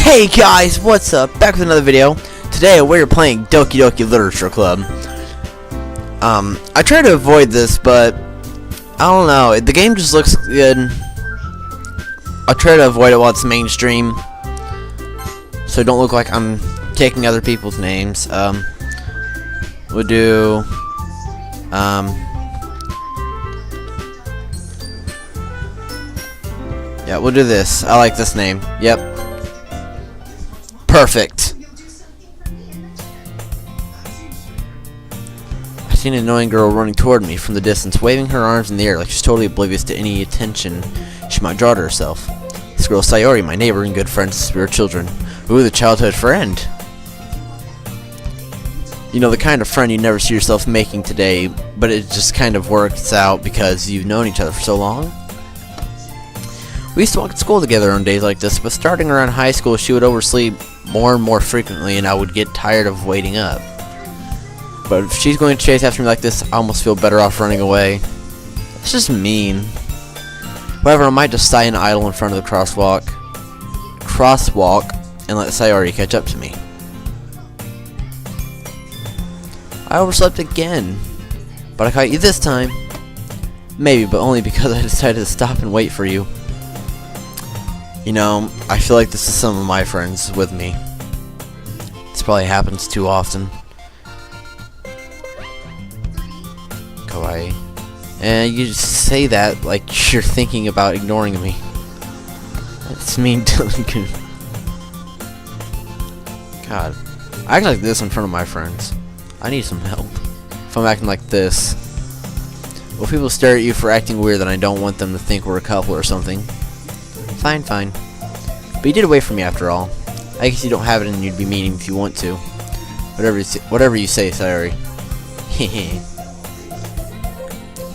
Hey guys, what's up? Back with another video. Today we're playing Doki Literature Club. I try to avoid this, but I don't know. The game just looks good. I'll try to avoid it while it's mainstream, so it don't look like I'm taking other people's names. We'll do yeah, we'll do this. I like this name. Yep. Perfect. I see an annoying girl running toward me from the distance, waving her arms in the air like she's totally oblivious to any attention she might draw to herself. This girl is Sayori, my neighbor and good friend since we were children. Ooh, the childhood friend. You know, the kind of friend you never see yourself making today, but it just kind of works out because you've known each other for so long. We used to walk to school together on days like this, but starting around high school, she would oversleep more and more frequently, and I would get tired of waiting up. But if she's going to chase after me like this, I almost feel better off running away. It's just mean. However, I might just sigh and idle in front of the crosswalk, and let Sayori catch up to me. I overslept again, but I caught you this time. Maybe, but only because I decided to stop and wait for you. You know, I feel like this is some of my friends with me. This probably happens too often. Kawaii. And you just say that like you're thinking about ignoring me. That's mean, Dylan. God. I act like this in front of my friends. I need some help. If I'm acting like this. Well, people stare at you for acting weird, then I don't want them to think we're a couple or something. Fine. But you did wait for me after all. I guess you don't have it and you'd be mean if you want to. Whatever you say, Sayori.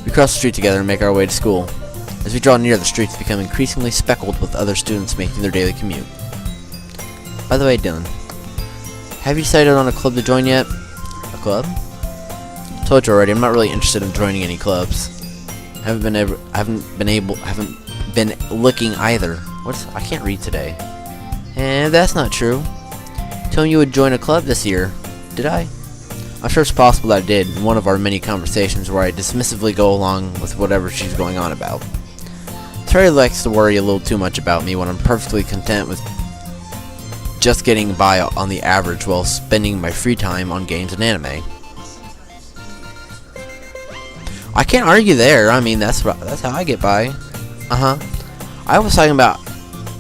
We cross the street together and make our way to school. As we draw near, the streets become increasingly speckled with other students making their daily commute. By the way, Dylan, have you decided on a club to join yet? A club? Told you already, I'm not really interested in joining any clubs. Haven't been looking either. I can't read today. And that's not true. Told me you would join a club this year. Did I? I'm sure it's possible that I did in one of our many conversations where I dismissively go along with whatever she's going on about. Terry likes to worry a little too much about me when I'm perfectly content with just getting by on the average while spending my free time on games and anime. I can't argue there. I mean, that's how I get by. I was talking about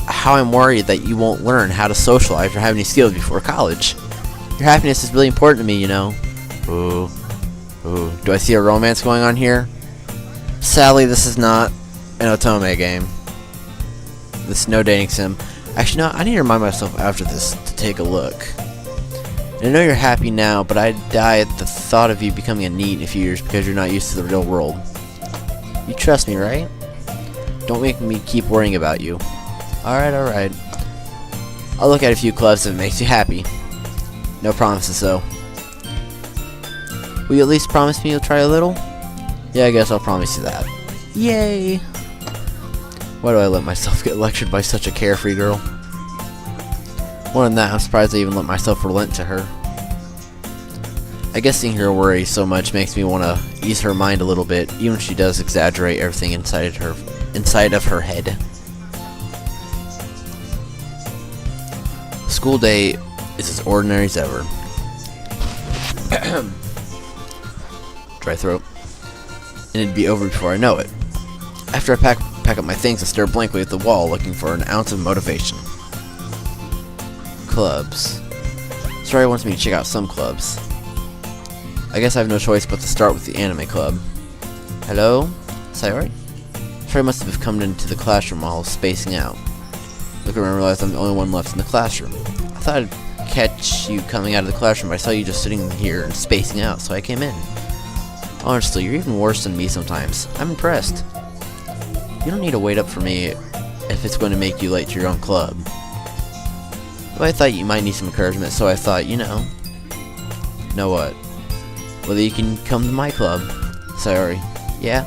how I'm worried that you won't learn how to socialize or have any skills before college. Your happiness is really important to me, you know. Ooh. Do I see a romance going on here? Sadly, this is not an Otome game. This is no dating sim. Actually, no, I need to remind myself after this to take a look. And I know you're happy now, but I'd die at the thought of you becoming a NEET in a few years because you're not used to the real world. You trust me, right? Don't make me keep worrying about you. Alright. I'll look at a few clubs if it makes you happy. No promises, though. Will you at least promise me you'll try a little? Yeah, I guess I'll promise you that. Yay! Why do I let myself get lectured by such a carefree girl? More than that, I'm surprised I even let myself relent to her. I guess seeing her worry so much makes me want to ease her mind a little bit, even if she does exaggerate everything inside of her head. School day is as ordinary as ever. Dry throat. And it'd be over before I know it. After I pack up my things, I stare blankly at the wall, looking for an ounce of motivation. Clubs. Sorry wants me to check out some clubs. I guess I have no choice but to start with the anime club. Hello? Sayori? Sorry must have come into the classroom while I was spacing out. Look around and realized I'm the only one left in the classroom. I thought I'd catch you coming out of the classroom, but I saw you just sitting here and spacing out, so I came in. Honestly, you're even worse than me sometimes. I'm impressed. You don't need to wait up for me if it's going to make you late to your own club. But I thought you might need some encouragement, so I thought, you know. Know what? Whether you can come to my club. Sorry. Yeah?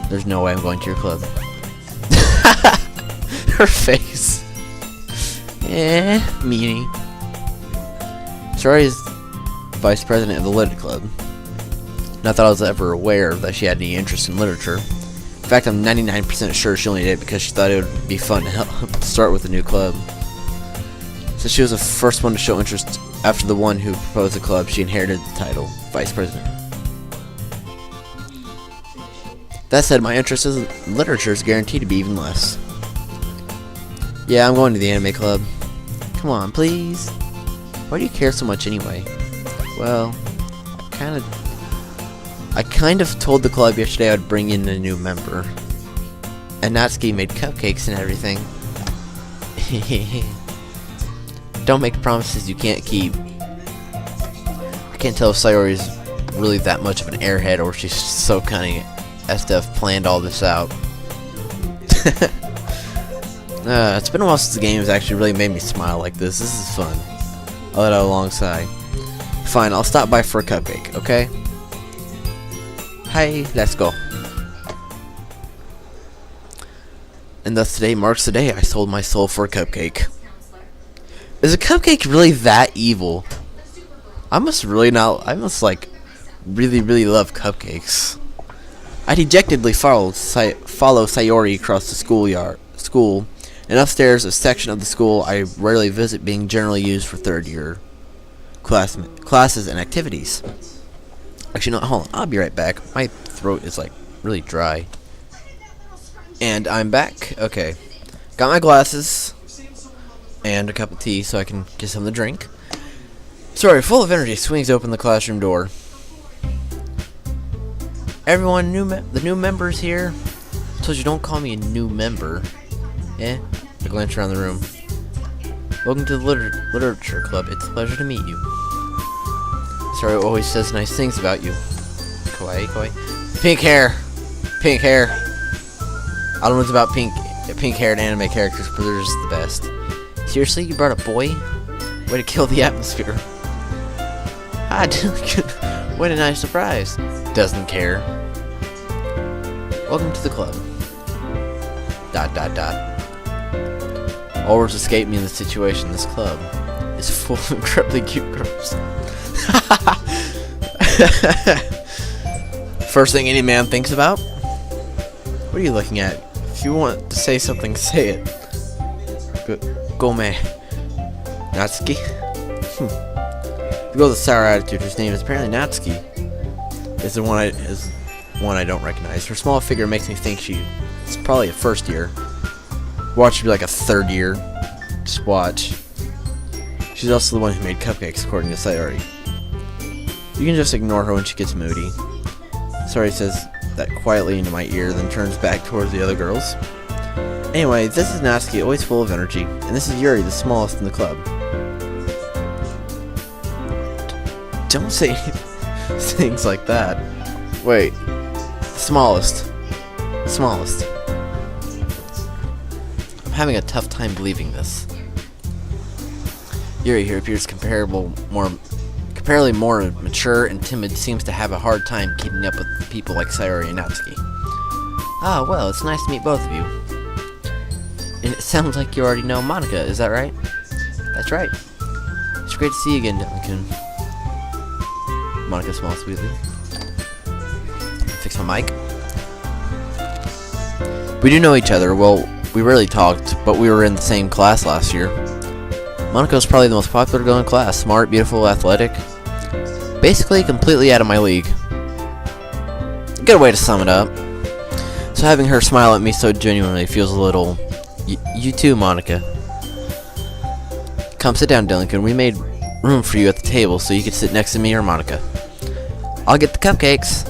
There's no way I'm going to your club. Her face. Meanie. Sayori is vice president of the Lit Club. Not that I was ever aware that she had any interest in literature. In fact, I'm 99% sure she only did it because she thought it would be fun to help start with a new club. Since she was the first one to show interest after the one who proposed the club, she inherited the title, vice president. That said, my interest in literature is guaranteed to be even less. Yeah, I'm going to the anime club. Come on, please. Why do you care so much anyway? Well, I kind of told the club yesterday I'd bring in a new member. And Natsuki made cupcakes and everything. Don't make promises you can't keep. I can't tell if Sayori's really that much of an airhead or if she's so cunning as to have planned all this out. It's been a while since the game has actually really made me smile like this. This is fun. I'll let out a long sigh. Fine, I'll stop by for a cupcake, okay? Hi, let's go. And thus today marks the day I sold my soul for a cupcake. Is a cupcake really that evil? I must really really love cupcakes. I dejectedly follow Sayori across the school, and upstairs a section of the school I rarely visit, being generally used for third year classes and activities. Actually, no, hold on, I'll be right back. My throat is like really dry. And I'm back. Okay, got my glasses and a cup of tea so I can get something to drink. Sorry, full of energy, swings open the classroom door. Everyone, the new members here. Told you don't call me a new member. I glance around the room. Welcome to the literature club. It's a pleasure to meet you. Sorry, always says nice things about you. Kawaii. Pink hair. I don't know what's about pink-haired anime characters, but they're just the best. Seriously, you brought a boy? Way to kill the atmosphere. Ah, what a nice surprise. Doesn't care. Welcome to the club. ... All words escape me in this situation. This club is full of incredibly cute girls. First thing any man thinks about? What are you looking at? If you want to say something, say it. Gome. Natsuki? The girl with the sour attitude, whose name is apparently Natsuki, is the one I don't recognize. Her small figure makes me think it's probably a first year. Watch her be like a third year. Just watch. She's also the one who made cupcakes, according to Sayori. You can just ignore her when she gets moody. Sayori says that quietly into my ear, then turns back towards the other girls. Anyway, this is Natsuki, always full of energy, and this is Yuri, the smallest in the club. Don't say things like that. Wait. Smallest. I'm having a tough time believing this. Yuri here appears comparatively more mature and timid, seems to have a hard time keeping up with people like Sayori and Natsuki. Ah, well, it's nice to meet both of you. And it sounds like you already know Monica, is that right? That's right. It's great to see you again, Duncan. Monica smiles sweetly. Fix my mic. We do know each other. Well, we rarely talked, but we were in the same class last year. Monica's probably the most popular girl in class. Smart, beautiful, athletic. Basically, completely out of my league. Good way to sum it up. So having her smile at me so genuinely feels a little... You too, Monica. Come sit down, Duncan. We made room for you at the table so you could sit next to me or Monica. I'll get the cupcakes.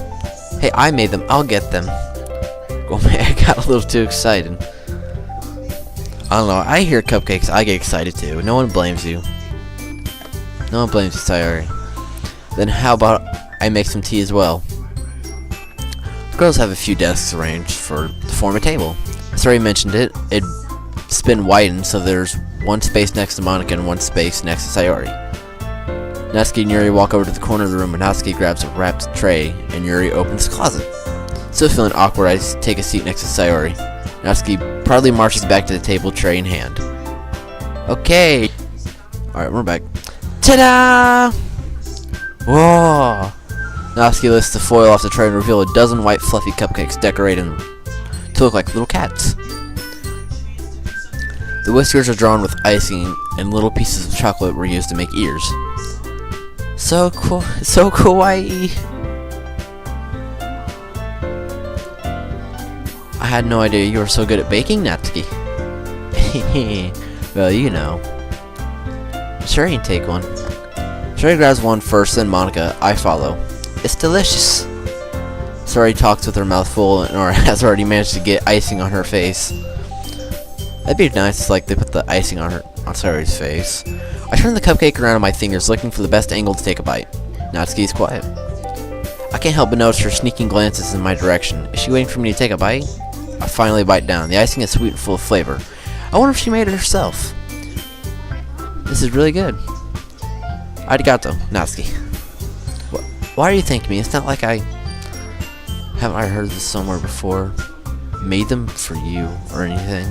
Hey, I made them. I'll get them. Oh man, I got a little too excited. I don't know. I hear cupcakes, I get excited too. No one blames you. No one blames you, Sayori. Then how about I make some tea as well? The girls have a few desks arranged to form a table. Sayori mentioned it. It's been widened, so there's one space next to Monica and one space next to Sayori. Natsuki and Yuri walk over to the corner of the room, and Natsuki grabs a wrapped tray, and Yuri opens the closet. Still feeling awkward, I take a seat next to Sayori. Natsuki proudly marches back to the table, tray in hand. Okay. Alright, we're back. Ta-da! Whoa! Natsuki lifts the foil off the tray and reveals a dozen white fluffy cupcakes decorated to look like little cats. The whiskers are drawn with icing, and little pieces of chocolate were used to make ears. So cool, so kawaii. I had no idea you were so good at baking, Natsuki. Well, you know. Sure, you can take one. Sherry grabs one first, then Monica. I follow. It's delicious. Sari talks with her mouth full, and has already managed to get icing on her face. That'd be nice, like they put the icing on Sari's face. I turn the cupcake around on my fingers, looking for the best angle to take a bite. Natsuki's quiet. I can't help but notice her sneaking glances in my direction. Is she waiting for me to take a bite? I finally bite down. The icing is sweet and full of flavor. I wonder if she made it herself. This is really good. Arigato, Natsuki. Why are you thanking me? It's not like haven't I heard this somewhere before? Made them for you or anything?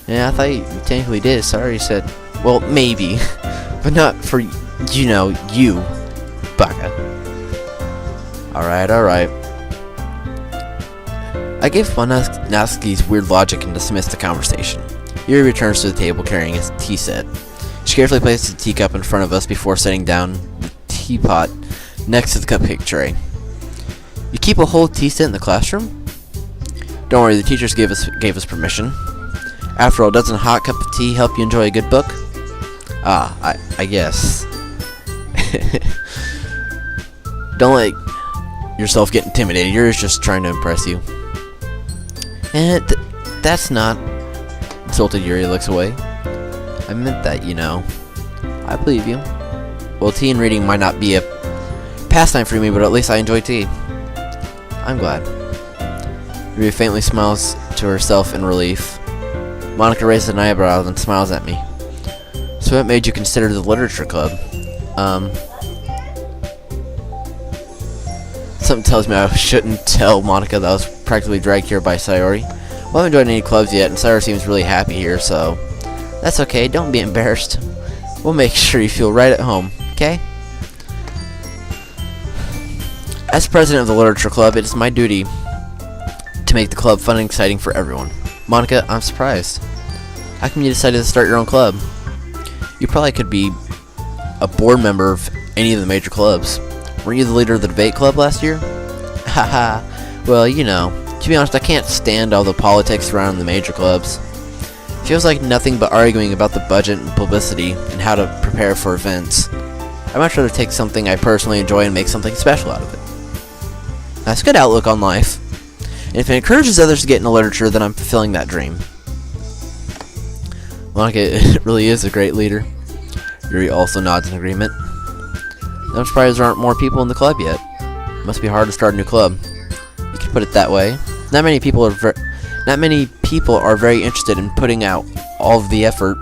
Yeah, I thought you technically did. Sorry, said. Well, maybe, but not for you, baka. Alright, alright. I gave fun Natsuki's weird logic and dismissed the conversation. Yuri returns to the table carrying his tea set. She carefully places the teacup in front of us before setting down the teapot next to the cupcake tray. You keep a whole tea set in the classroom? Don't worry, the teachers gave us permission. After all, doesn't a hot cup of tea help you enjoy a good book? I guess. Don't let yourself get intimidated. You're just trying to impress you. And that's not... Insulted Yuri looks away. I meant that, you know. I believe you. Well, tea and reading might not be a pastime for me, but at least I enjoy tea. I'm glad. Yuri faintly smiles to herself in relief. Monica raises an eyebrow and smiles at me. So what made you consider the literature club? Something tells me I shouldn't tell Monica that I was practically dragged here by Sayori. Well, I haven't joined any clubs yet, and Sayori seems really happy here, so... That's okay, don't be embarrassed. We'll make sure you feel right at home, okay? As president of the literature club, it is my duty to make the club fun and exciting for everyone. Monica, I'm surprised. How come you decided to start your own club? You probably could be a board member of any of the major clubs. Weren't you the leader of the debate club last year? Haha. Well, you know, to be honest, I can't stand all the politics surrounding the major clubs. It feels like nothing but arguing about the budget and publicity and how to prepare for events. I'd much rather take something I personally enjoy and make something special out of it. That's a good outlook on life. And if it encourages others to get into literature, then I'm fulfilling that dream. Monica really is a great leader. Yuri also nods in agreement. I'm surprised there aren't more people in the club yet. It must be hard to start a new club. You could put it that way. Not many people are very interested in putting out all of the effort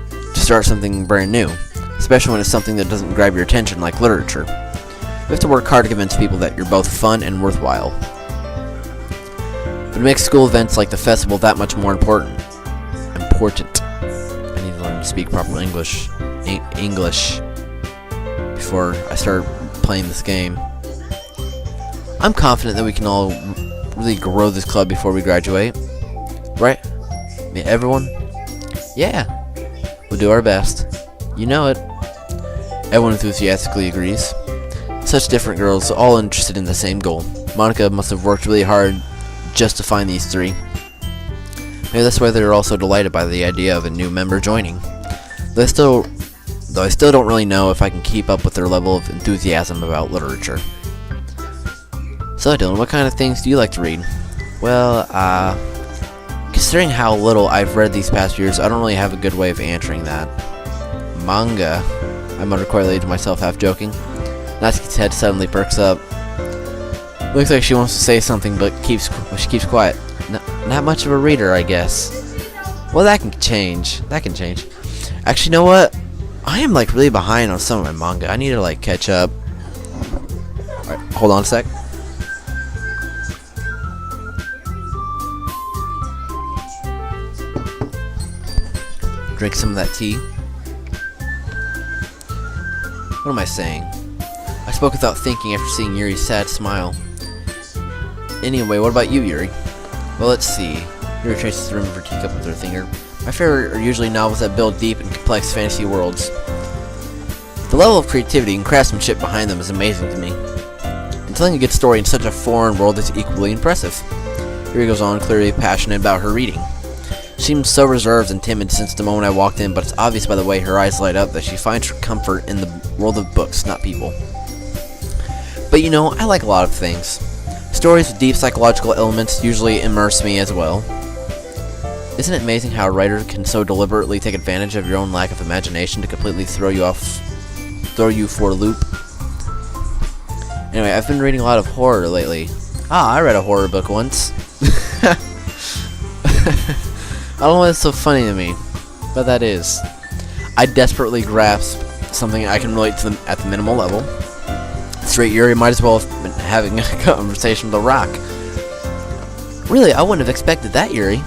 to start something brand new, especially when it's something that doesn't grab your attention like literature. You have to work hard to convince people that you're both fun and worthwhile. But it makes school events like the festival that much more important. I need to learn to speak proper English before I start playing this game. I'm confident that we can all really grow this club before we graduate. Right? Yeah, everyone? Yeah. We'll do our best. You know it. Everyone enthusiastically agrees. Such different girls, all interested in the same goal. Monica must have worked really hard just to find these three. Maybe that's why they're all so delighted by the idea of a new member joining. Though I still don't really know if I can keep up with their level of enthusiasm about literature. So Dylan, what kind of things do you like to read? Well, considering how little I've read these past years, I don't really have a good way of answering that. Manga, I muttered quietly to myself, half joking. Natsuki's head suddenly perks up. Looks like she wants to say something, but she keeps quiet. Not much of a reader, I guess. Well, that can change. Actually, you know what? I am like really behind on some of my manga. I need to like catch up. Alright, hold on a sec. Drink some of that tea. What am I saying? I spoke without thinking after seeing Yuri's sad smile. Anyway, what about you, Yuri? Well, let's see. Yuri traces the rim of her teacup with her finger. My favorite are usually novels that build deep and complex fantasy worlds. The level of creativity and craftsmanship behind them is amazing to me. And telling a good story in such a foreign world is equally impressive. Yuri goes on, clearly passionate about her reading. She seems so reserved and timid since the moment I walked in, but it's obvious by the way her eyes light up that she finds her comfort in the world of books, not people. But you know, I like a lot of things. Stories with deep psychological elements usually immerse me as well. Isn't it amazing how a writer can so deliberately take advantage of your own lack of imagination to completely throw you for a loop? Anyway, I've been reading a lot of horror lately. I read a horror book once. I don't know what's so funny to me, but that is. I desperately grasp something I can relate to them at the minimal level. Straight Yuri might as well have been having a conversation with a rock. Really, I wouldn't have expected that, Yuri.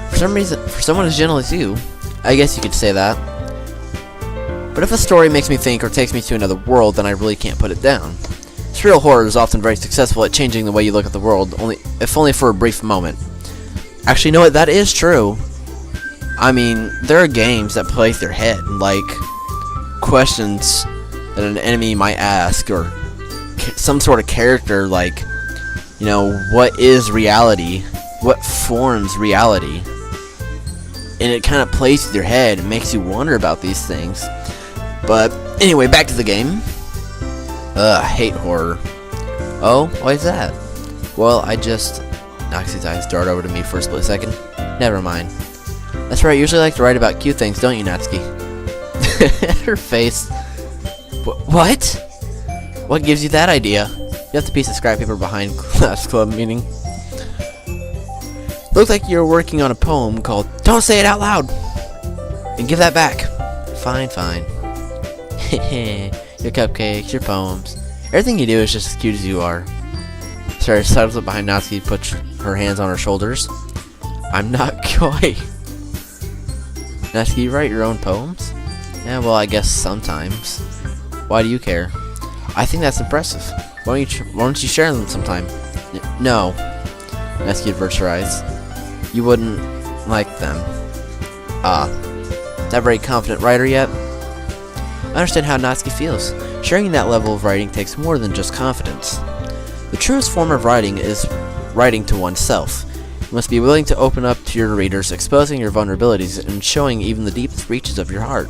For some reason, for someone as gentle as you, I guess you could say that. But if a story makes me think or takes me to another world, then I really can't put it down. Surreal horror is often very successful at changing the way you look at the world, if only for a brief moment. Actually, you know what? That is true. I mean, there are games that play with your head, like questions that an enemy might ask, or some sort of character, like, you know, what is reality? What forms reality? And it kind of plays with your head and makes you wonder about these things. But anyway, back to the game. I hate horror. Oh, why is that? Well, Noxie's eyes dart over to me for a split second. Never mind. That's right, you usually like to write about cute things, don't you, Natsuki? Her face. What? What gives you that idea? You left a piece of scrap paper behind class club meeting. Looks like you're working on a poem called Don't Say It Out Loud! And give that back. Fine, fine. Your cupcakes, your poems. Everything you do is just as cute as you are. Sarah settles up behind Natsuki and puts her hands on her shoulders. I'm not coy. Natsuki, you write your own poems? Yeah, well, I guess sometimes. Why do you care? I think that's impressive. Why don't you share them sometime? No. Natsuki averts her eyes. You wouldn't like them. Not very confident writer yet? I understand how Natsuki feels. Sharing that level of writing takes more than just confidence. The truest form of writing is writing to oneself. You must be willing to open up to your readers, exposing your vulnerabilities and showing even the deepest reaches of your heart.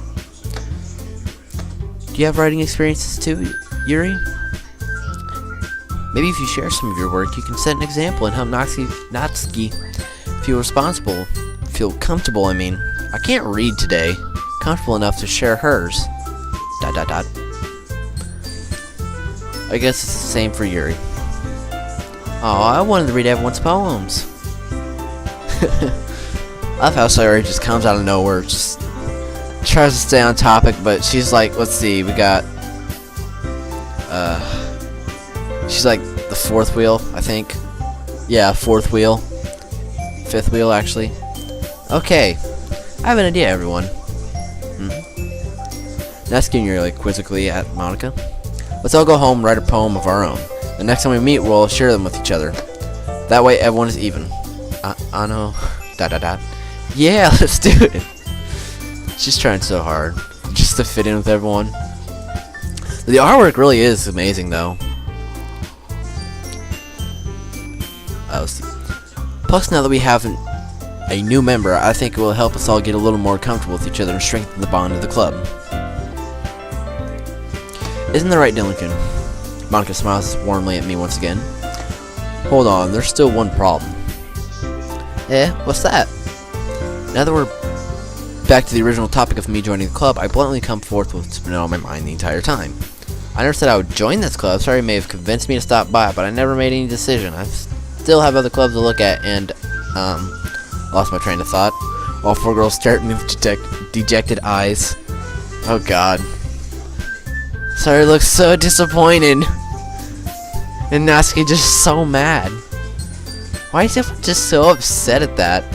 Do you have writing experiences too, Yuri? Maybe if you share some of your work, you can set an example and help Natsuki feel comfortable, I can't read today. Comfortable enough to share hers. ... I guess it's the same for Yuri. Oh, I wanted to read everyone's poems. I love how Sayori just comes out of nowhere, just tries to stay on topic, but she's like, let's see, we got, she's like the fourth wheel, I think. Yeah, fourth wheel. Fifth wheel, actually. Okay, I have an idea, everyone. Natsuki and Yuri look quizzically at Monica. Let's all go home and write a poem of our own. The next time we meet, we'll share them with each other. That way, everyone is even. Ano. ... Yeah, let's do it. She's trying so hard, just to fit in with everyone. The artwork really is amazing, though. Let's see. Plus, now that we have a new member, I think it will help us all get a little more comfortable with each other and strengthen the bond of the club. Isn't that right, Dylan-kun? Monica smiles warmly at me once again. Hold on, there's still one problem. What's that? Now that we're back to the original topic of me joining the club, I bluntly come forth with what's been on my mind the entire time. I never said I would join this club. Sorry, may have convinced me to stop by, but I never made any decision. I still have other clubs to look at, and, lost my train of thought. While four girls stare at me with dejected eyes. Oh god. Sorry, looks so disappointed. And Natsuki just so mad. Why is everyone just so upset at that?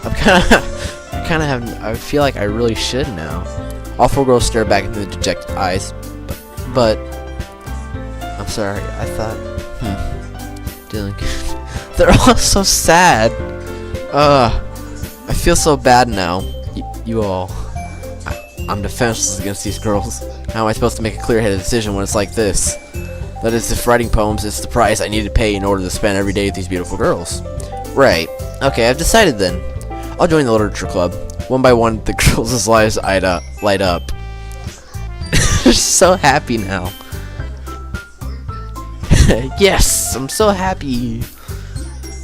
I'm I feel like I really should now. All 4 girls stare back into the dejected eyes, but I'm sorry. I thought, Dylan, they're all so sad. I feel so bad now. You all, I'm defenseless against these girls. How am I supposed to make a clear-headed decision when it's like this? That is, if writing poems is the price I need to pay in order to spend every day with these beautiful girls. Right. Okay, I've decided then. I'll join the literature club. One by one, the girls' lives light up. They're so happy now. Yes, I'm so happy.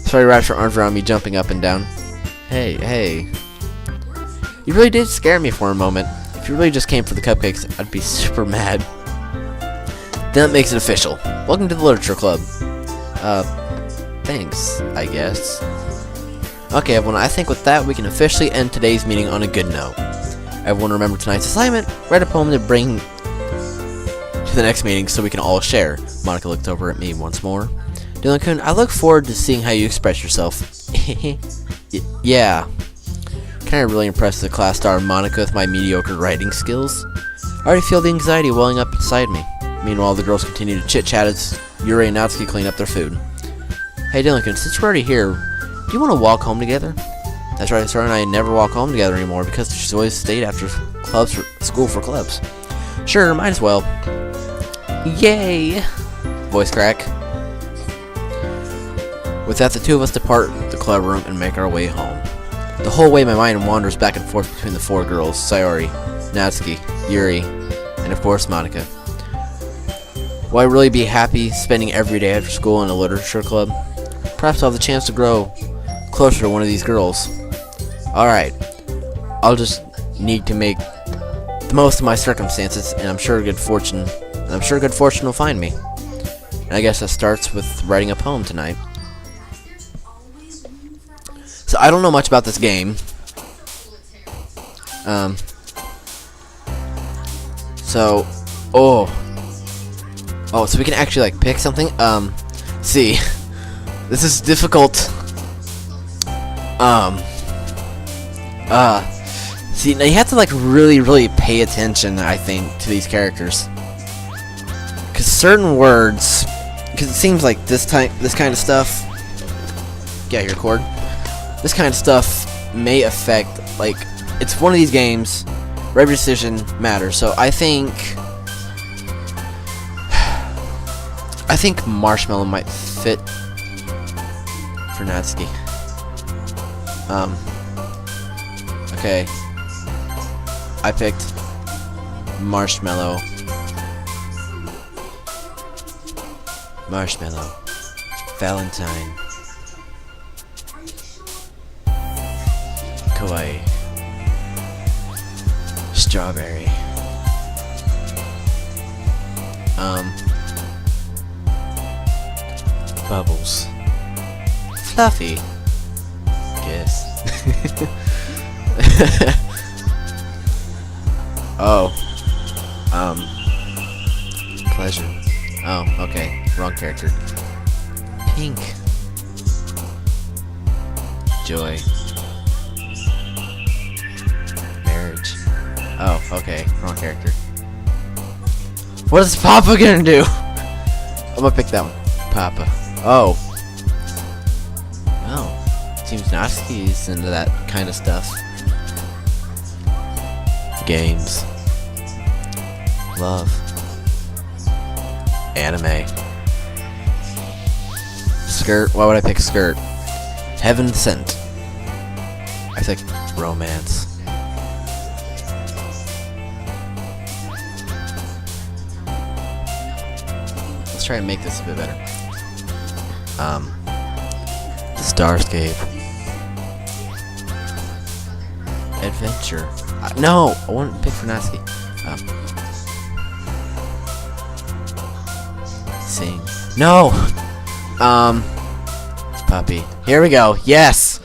Sorry, wraps her arms around me, jumping up and down. Hey. You really did scare me for a moment. If you really just came for the cupcakes, I'd be super mad. Then that makes it official. Welcome to the literature club. Thanks, I guess. Okay, everyone, I think with that, we can officially end today's meeting on a good note. Everyone remember tonight's assignment. Write a poem to bring to the next meeting so we can all share. Monica looked over at me once more. Dylan-kun, I look forward to seeing how you express yourself. Yeah. Kinda really impressed the class star Monica with my mediocre writing skills. I already feel the anxiety welling up inside me. Meanwhile, the girls continue to chit-chat as Yuri and Natsuki clean up their food. Hey Dylan-kun, since we're already here, do you want to walk home together? That's right, Sarah and I never walk home together anymore because she's always stayed after school for clubs. Sure, might as well. Yay! Voice crack. With that, the two of us depart the club room and make our way home. The whole way my mind wanders back and forth between the 4 girls, Sayori, Natsuki, Yuri, and of course Monica. Will I really be happy spending every day after school in a literature club? Perhaps I'll have the chance to grow closer to one of these girls. Alright, I'll just need to make the most of my circumstances, and I'm sure good fortune will find me. And I guess that starts with writing a poem tonight. So I don't know much about this game. So we can actually like pick something. See, this is difficult. See, now you have to like really pay attention, I think, to these characters, because certain words, because it seems like this kind of stuff. Get out your cord. This kind of stuff may affect, like, it's one of these games where every decision matters. So I think Marshmallow might fit for Natsuki. Okay. I picked Marshmallow. Valentine. Kawaii. Strawberry. Bubbles. Fluffy. Guess. Oh. Pleasure. Oh, okay. Wrong character. Pink. Joy. Marriage. Oh, okay. Wrong character. What is Papa gonna do? I'm gonna pick that one. Papa. Oh. Oh. Seems Natsuki's into that kind of stuff. Games. Love. Anime. Skirt. Why would I pick skirt? Heaven Sent. I think romance. Let's try and make this a bit better. Starscape. Adventure. No, I want to pick for Natsuki. Sing. No. Puppy. Here we go. Yes.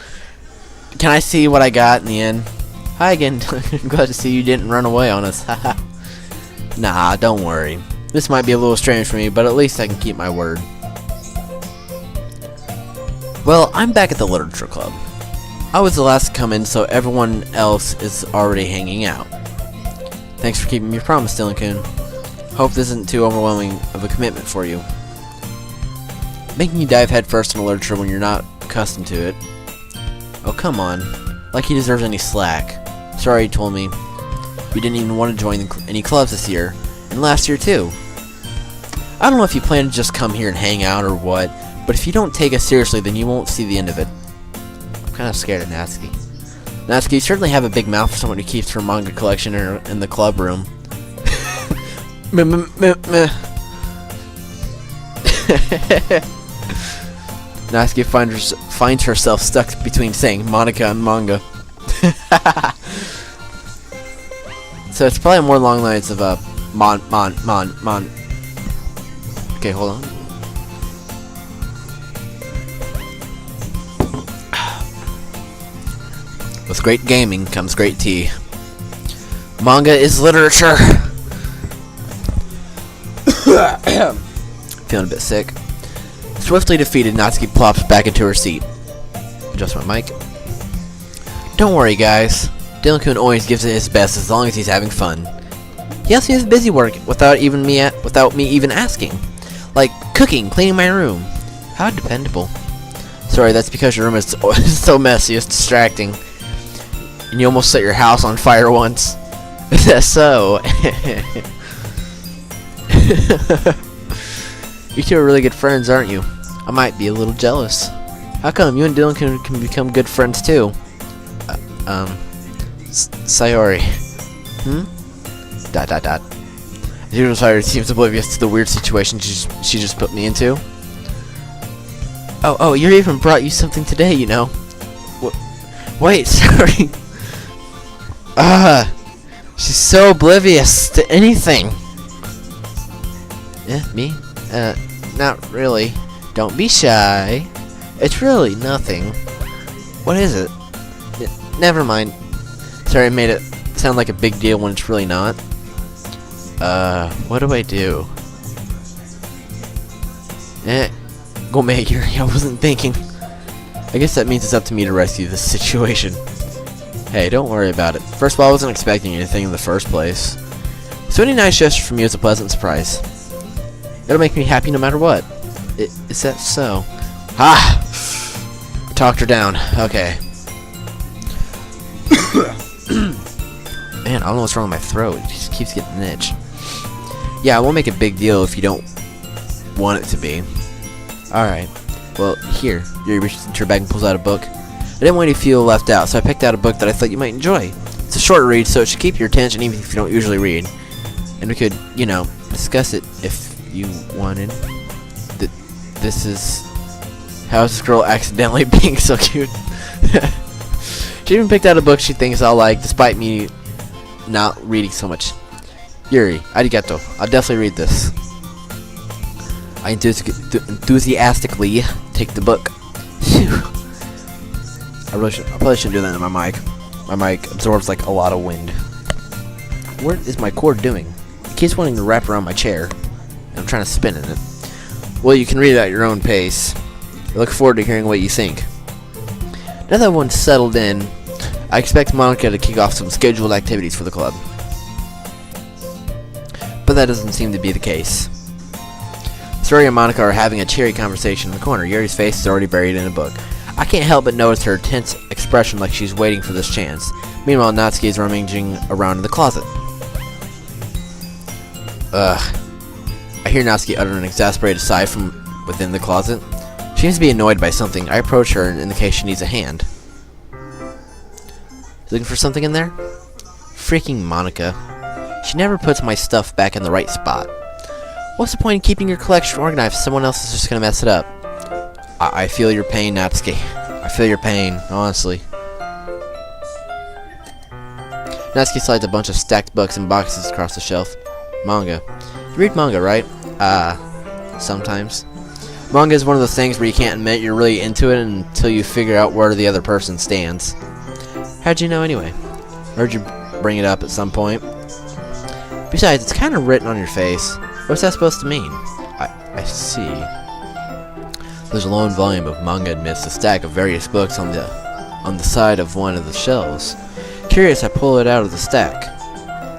Can I see what I got in the end? Hi again. I'm glad to see you didn't run away on us. Nah, don't worry. This might be a little strange for me, but at least I can keep my word. Well, I'm back at the literature club. I was the last to come in, so everyone else is already hanging out. Thanks for keeping your promise, Dylan-kun. Hope this isn't too overwhelming of a commitment for you. Making you dive headfirst in a literature when you're not accustomed to it. Oh, come on. Like he deserves any slack. Sorry, he told me. You didn't even want to join any clubs this year. And last year, too. I don't know if you plan to just come here and hang out or what, but if you don't take us seriously, then you won't see the end of it. I'm kind of scared of Natsuki. Natsuki, you certainly have a big mouth for someone who keeps her manga collection in the club room. Natsuki finds herself stuck between saying Monica and manga. So it's probably more along the lines of mon. Okay, hold on. With great gaming comes great tea. Manga is literature. Feeling a bit sick. Swiftly defeated, Natsuki plops back into her seat. Adjust my mic. Don't worry, guys. Dylan-kun always gives it his best as long as he's having fun. He also has busy work without me even asking. Like cooking, cleaning my room. How dependable. Sorry, that's because your room is so messy, it's distracting. And you almost set your house on fire once. Is that so? You two are really good friends, aren't you? I might be a little jealous. How come you and Dylan can become good friends too? Sayori. Dot. As usual, Sayori seems oblivious to the weird situation she just put me into. Oh, you even brought you something today, you know. Wait, sorry. She's so oblivious to anything. Me? Not really. Don't be shy. It's really nothing. What is it? Never mind. Sorry, I made it sound like a big deal when it's really not. What do I do? Go make your. I wasn't thinking. I guess that means it's up to me to rescue this situation. Hey, don't worry about it. First of all, I wasn't expecting anything in the first place. So any nice gesture from you is a pleasant surprise. It'll make me happy no matter what. Is that so? Talked her down. Okay. Man, I don't know what's wrong with my throat. It just keeps getting an itch. Yeah, I won't make a big deal if you don't want it to be. Alright. Well, here. Yuri reaches into her bag and pulls out a book. I didn't want you to feel left out, so I picked out a book that I thought you might enjoy. It's a short read, so it should keep your attention even if you don't usually read. And we could, you know, discuss it if you wanted. This is... How is this girl accidentally being so cute? She even picked out a book she thinks I'll like, despite me not reading so much. Yuri, arigato. I'll definitely read this. I enthusiastically take the book. I probably shouldn't do that in my mic. My mic absorbs like a lot of wind. What is my cord doing? It keeps wanting to wrap around my chair. And I'm trying to spin in it. Well, you can read it at your own pace. I look forward to hearing what you think. Now that everyone's settled in, I expect Monica to kick off some scheduled activities for the club. But that doesn't seem to be the case. Sayori and Monica are having a cheery conversation in the corner. Yuri's face is already buried in a book. I can't help but notice her tense expression like she's waiting for this chance. Meanwhile, Natsuki is rummaging around in the closet. Ugh. I hear Natsuki utter an exasperated sigh from within the closet. She seems to be annoyed by something. I approach her in the case she needs a hand. Looking for something in there? Freaking Monica. She never puts my stuff back in the right spot. What's the point in keeping your collection organized if someone else is just gonna mess it up? I feel your pain, Natsuki. I feel your pain, honestly. Natsuki slides a bunch of stacked books and boxes across the shelf. Manga. You read manga, right? Sometimes. Manga is one of those things where you can't admit you're really into it until you figure out where the other person stands. How'd you know anyway? I heard you bring it up at some point. Besides, it's kind of written on your face. What's that supposed to mean? I see. There's a lone volume of manga amidst a stack of various books on the on the side of one of the shelves. Curious, I pull it out of the stack.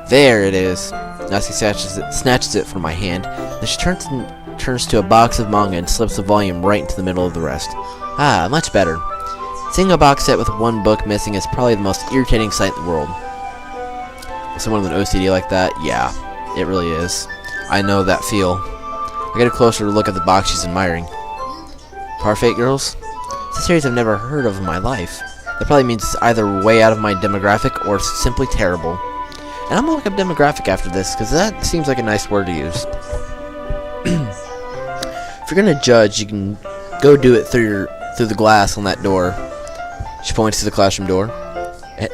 There it is. Natsuki snatches it from my hand. Then she turns to a box of manga and slips the volume right into the middle of the rest. Ah, much better. Seeing a box set with one book missing is probably the most irritating sight in the world. Someone with an OCD like that? Yeah, it really is. I know that feel. I get a closer look at the box she's admiring. Parfait Girls? It's a series I've never heard of in my life. That probably means it's either way out of my demographic or simply terrible. And I'm gonna look up demographic after this, because that seems like a nice word to use. If you're gonna judge, you can go do it through the glass on that door. She points to the classroom door.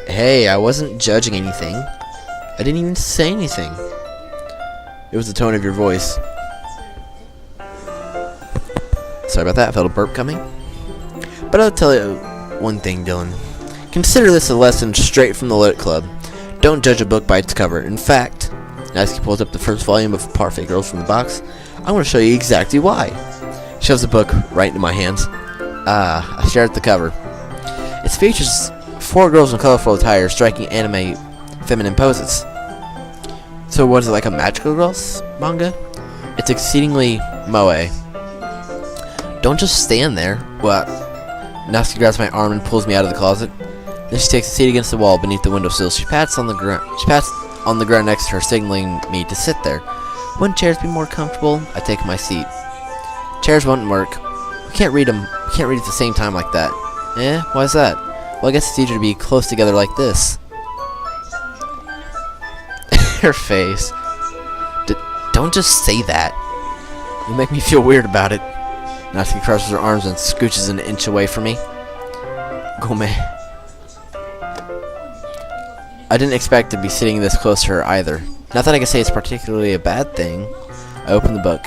Hey, I wasn't judging anything. I didn't even say anything. It was the tone of your voice. Sorry about that, I felt a burp coming. But I'll tell you one thing, Dylan. Consider this a lesson straight from the Lit Club. Don't judge a book by its cover. In fact, Natsuki pulls up the first volume of Parfait Girls from the box. I'm going to show you exactly why. She shoves the book right into my hands. I stare at the cover. It features 4 girls in colorful attire striking anime feminine poses. So what is it, like a magical girls manga? It's exceedingly moe. Don't just stand there. What? Natsuki grabs my arm and pulls me out of the closet. Then she takes a seat against the wall beneath the windowsill. She pats on the ground next to her, signaling me to sit there. Wouldn't chairs be more comfortable? I take my seat. Chairs won't work. We can't read them. We can't read at the same time like that. Eh? Why is that? Well, I guess it's easier to be close together like this. Her face. Don't just say that. You make me feel weird about it. Natsuki crosses her arms and scooches an inch away from me. Gome. I didn't expect to be sitting this close to her either. Not that I can say it's particularly a bad thing. I open the book.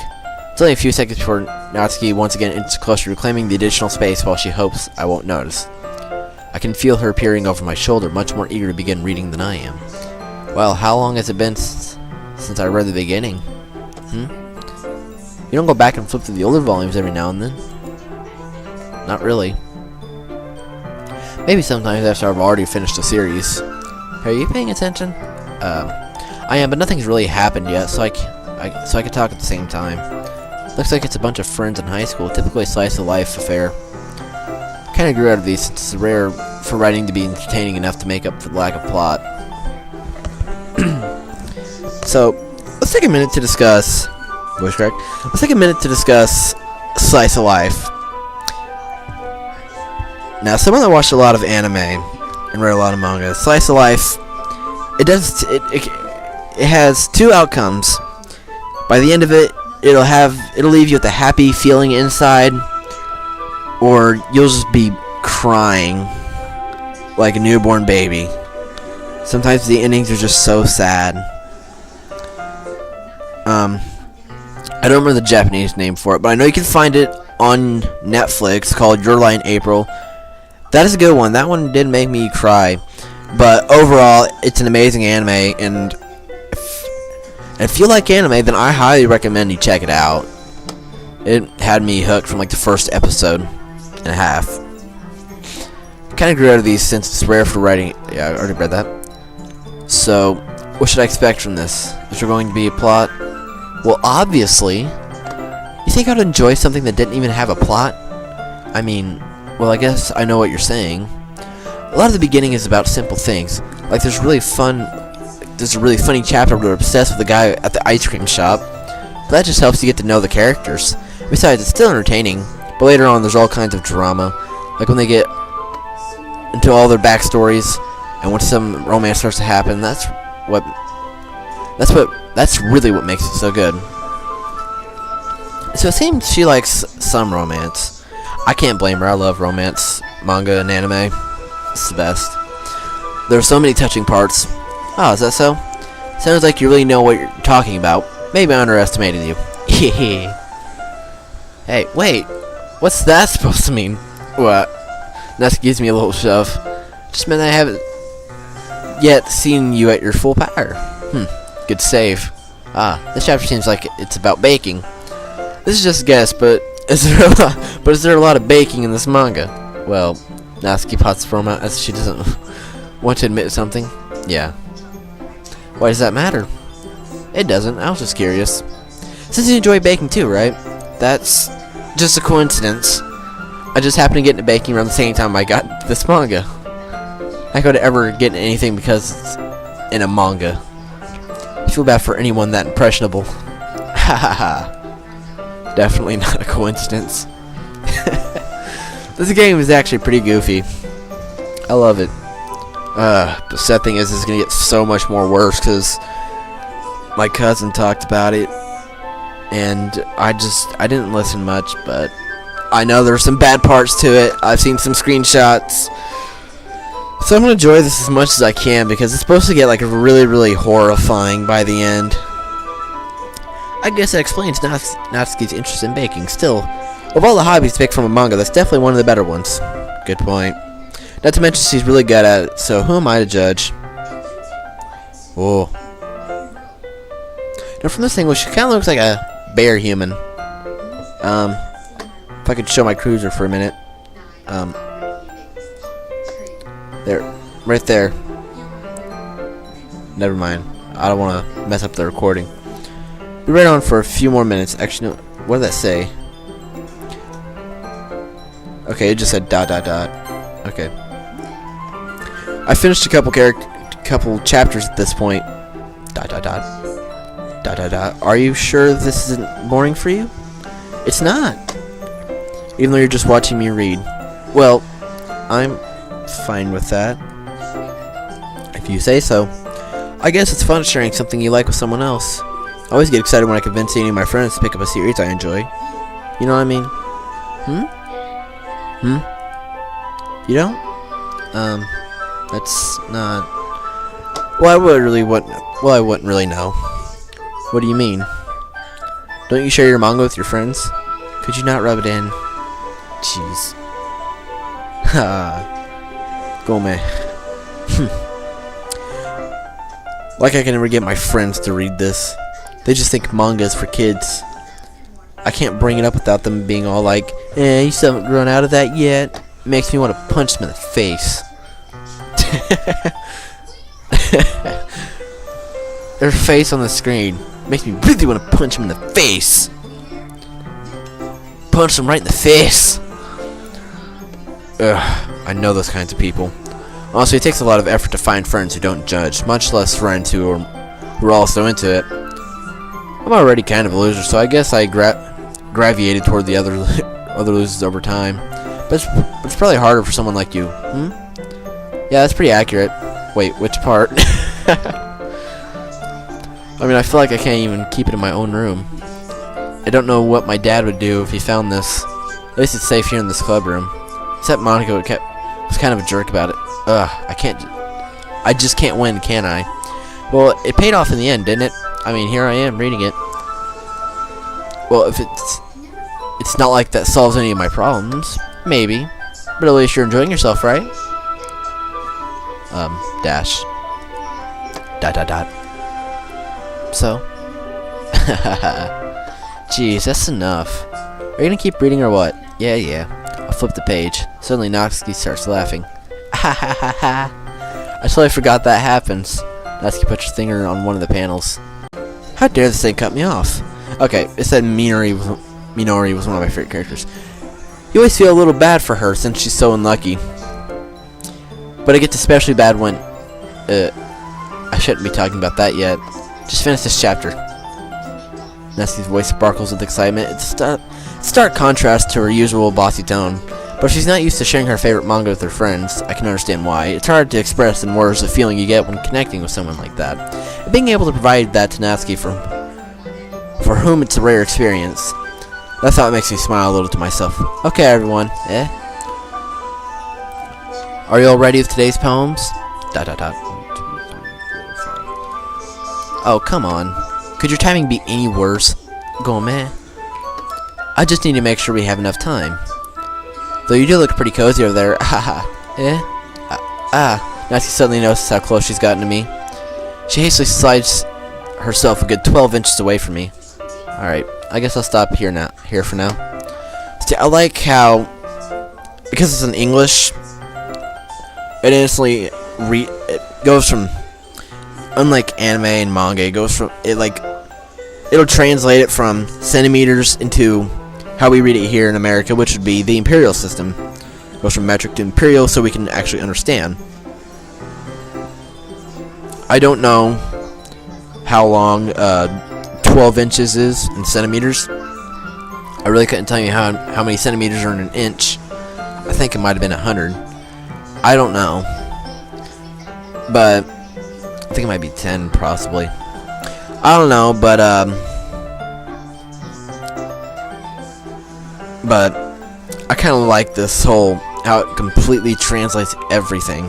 It's only a few seconds before Natsuki once again inches closer, reclaiming the additional space while she hopes I won't notice. I can feel her peering over my shoulder, much more eager to begin reading than I am. Well, how long has it been since I read the beginning? You don't go back and flip through the older volumes every now and then? Not really. Maybe sometimes after I've already finished the series. Are you paying attention? I am, but nothing's really happened yet, so I can talk at the same time. Looks like it's a bunch of friends in high school, typically a slice of life affair. Kinda grew out of these since it's rare for writing to be entertaining enough to make up for the lack of plot. So, let's take a minute to discuss... Voice crack. Let's take a minute to discuss slice of life. Now, someone that watched a lot of anime and read a lot of manga, slice of life, it has 2 outcomes. By the end of it, it'll leave you with a happy feeling inside, or you'll just be crying like a newborn baby. Sometimes the endings are just so sad. I don't remember the Japanese name for it, but I know you can find it on Netflix called Your Lie in April. That is a good one. That one did make me cry. But overall, it's an amazing anime, and if you like anime, then I highly recommend you check it out. It had me hooked from like the first episode and a half. Kind of grew out of these since it's rare for writing. Yeah, I already read that. So, what should I expect from this? Is there going to be a plot? Well, obviously. You think I'd enjoy something that didn't even have a plot? I mean, well, I guess I know what you're saying. A lot of the beginning is about simple things. Like there's a really funny chapter where they're obsessed with the guy at the ice cream shop. But that just helps you get to know the characters. Besides, it's still entertaining. But later on, there's all kinds of drama. Like when they get into all their backstories, and when some romance starts to happen, that's really what makes it so good. So it seems she likes some romance. I can't blame her. I love romance, manga, and anime. It's the best. There are so many touching parts. Oh, is that so? Sounds like you really know what you're talking about. Maybe I underestimated you. Hey, wait. What's that supposed to mean? What? Natsuki gives me a little shove. Just meant I haven't yet seen you at your full power. Good save. This chapter seems like it's about baking. This is just a guess, but is there a lot of baking in this manga? Well, Natsuki pots the phone out as she doesn't want to admit something. Yeah. Why does that matter? It doesn't. I was just curious. Since you enjoy baking too, right? That's just a coincidence. I just happened to get into baking around the same time I got this manga. I could ever get into anything because it's in a manga. I feel bad for anyone that impressionable. Ha ha ha. Definitely not a coincidence. This game is actually pretty goofy. I love it. The sad thing is it's gonna get so much more worse because my cousin talked about it, and I didn't listen much, but I know there's some bad parts to it. I've seen some screenshots, so I'm gonna enjoy this as much as I can because it's supposed to get like really, really horrifying by the end. I guess that explains Natsuki's interest in baking. Still, of all the hobbies to pick from a manga, that's definitely one of the better ones. Good point. Not to mention she's really good at it, so who am I to judge? Whoa. Now from this angle, she kind of looks like a bear human. If I could show my cruiser for a minute. There. Right there. Never mind. I don't want to mess up the recording. Be right on for a few more minutes. Actually, no. What did that say? Okay, it just said ... Okay. I finished a couple chapters at this point. ... Are you sure this isn't boring for you? It's not. Even though you're just watching me read. Well, I'm fine with that. If you say so. I guess it's fun sharing something you like with someone else. I always get excited when I convince any of my friends to pick up a series I enjoy. You know what I mean? You don't? That's not... Well, I wouldn't really know. What do you mean? Don't you share your manga with your friends? Could you not rub it in? Jeez. Ha. Gome. Like I can never get my friends to read this. They just think manga is for kids. I can't bring it up without them being all like, you still haven't grown out of that yet. It makes me want to punch them in the face. Their face on the screen makes me really want to punch them in the face. Punch them right in the face. Ugh, I know those kinds of people. Also, it takes a lot of effort to find friends who don't judge, much less friends who are also into it. I'm already kind of a loser, so I guess I gravitated toward the other losers over time. But it's probably harder for someone like you. Yeah, that's pretty accurate. Wait, which part? I mean, I feel like I can't even keep it in my own room. I don't know what my dad would do if he found this. At least it's safe here in this club room. Except Monica was kind of a jerk about it. Ugh, I just can't win, can I? Well, it paid off in the end, didn't it? I mean, here I am reading it. Well, if it's not like that solves any of my problems. Maybe. But at least you're enjoying yourself, right? Dash. ... So? Jeez, that's enough. Are you gonna keep reading or what? Yeah. I'll flip the page. Suddenly Natsuki starts laughing. I totally forgot that happens. Natsuki puts her finger on one of the panels. How dare this thing cut me off? Okay, it said Minori was one of my favorite characters. You always feel a little bad for her since she's so unlucky. But it gets especially bad when... I shouldn't be talking about that yet. Just finish this chapter. Natsuki's voice sparkles with excitement. It's a stark contrast to her usual bossy tone. But if she's not used to sharing her favorite manga with her friends, I can understand why. It's hard to express in words the feeling you get when connecting with someone like that. And being able to provide that to Natsuki for whom it's a rare experience. That's how it makes me smile a little to myself. Okay, everyone. Are you all ready with today's poems? ... Oh, come on. Could your timing be any worse? Gome. I just need to make sure we have enough time. Though you do look pretty cozy over there. Haha. Natsuki suddenly notices how close she's gotten to me. She hastily slides herself a good 12 inches away from me. Alright, I guess I'll stop here for now. See, I like how, because it's in English, it instantly it goes from, unlike anime and manga, it goes from it'll translate it from centimeters into how we read it here in America, which would be the imperial system. It goes from metric to imperial, so we can actually understand. I don't know how long 12 inches is in centimeters. I really couldn't tell you how many centimeters are in an inch. I think it might have been 100. I don't know, but I think it might be 10, possibly. I don't know, but I kind of like this whole, how it completely translates everything.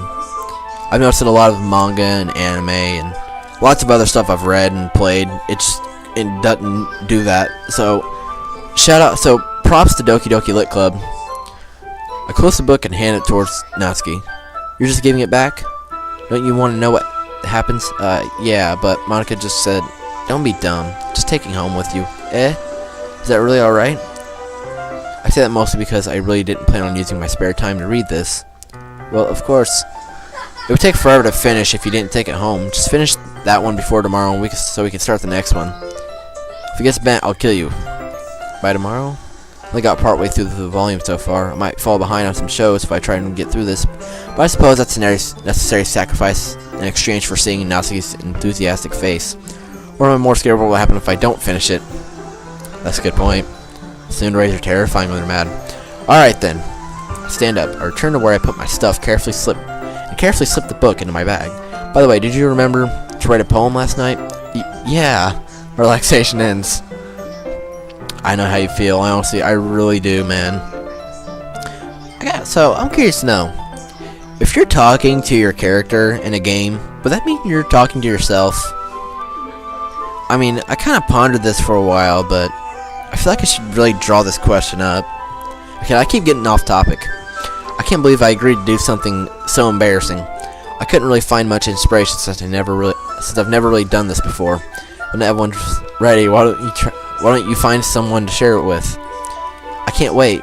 I've noticed in a lot of manga and anime and lots of other stuff I've read and played, it doesn't do that. So props to Doki Doki Lit Club. I close the book and hand it towards Natsuki. You're just giving it back? Don't you want to know what happens? Yeah, but Monica just said, don't be dumb. Just taking home with you. Is that really alright? I say that mostly because I really didn't plan on using my spare time to read this. Well, of course, it would take forever to finish if you didn't take it home. Just finish that one before tomorrow, and so we can start the next one. If it gets bent, I'll kill you. By tomorrow? I only got partway through the volume so far. I might fall behind on some shows if I try and get through this, but I suppose that's a necessary sacrifice in exchange for seeing Natsuki's enthusiastic face. Or I'm more scared of what will happen if I don't finish it. That's a good point. Tsunderes are terrifying when they're mad. Alright then. Stand up. I return to where I put my stuff, carefully slip the book into my bag. By the way, did you remember to write a poem last night? Yeah. Relaxation ends. I know how you feel. Honestly, I really do, man. So, I'm curious to know, if you're talking to your character in a game, would that mean you're talking to yourself? I mean, I kind of pondered this for a while, but I feel like I should really draw this question up. Okay, I keep getting off topic. I can't believe I agreed to do something so embarrassing. I couldn't really find much inspiration since I've never really done this before. When everyone's ready, why don't you find someone to share it with? I can't wait.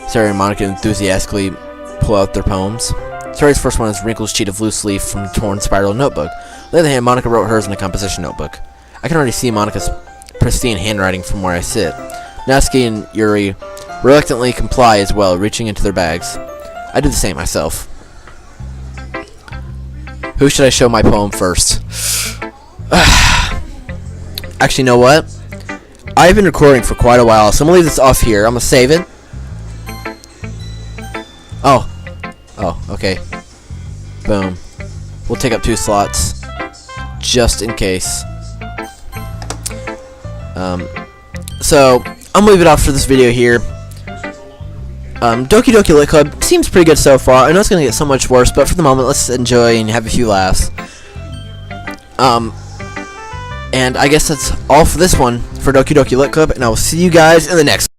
Sarah and Monica enthusiastically pull out their poems. Sarah's first one is Wrinkles sheet of loose leaf from torn spiral notebook. On the other hand, Monica wrote hers in a composition notebook. I can already see Monica's pristine handwriting from where I sit. Natsuki and Yuri reluctantly comply as well, reaching into their bags. I do the same myself. Who should I show my poem first? Actually, you know what? I've been recording for quite a while, so I'm gonna leave this off here. I'm gonna save it. Oh, okay. Boom. We'll take up 2 slots, just in case. So I'm gonna leave it off for this video here. Doki Doki Lit Club seems pretty good so far. I know it's gonna get so much worse, but for the moment, let's enjoy and have a few laughs. And I guess that's all for this one for Doki Doki Lit Club, and I will see you guys in the next one.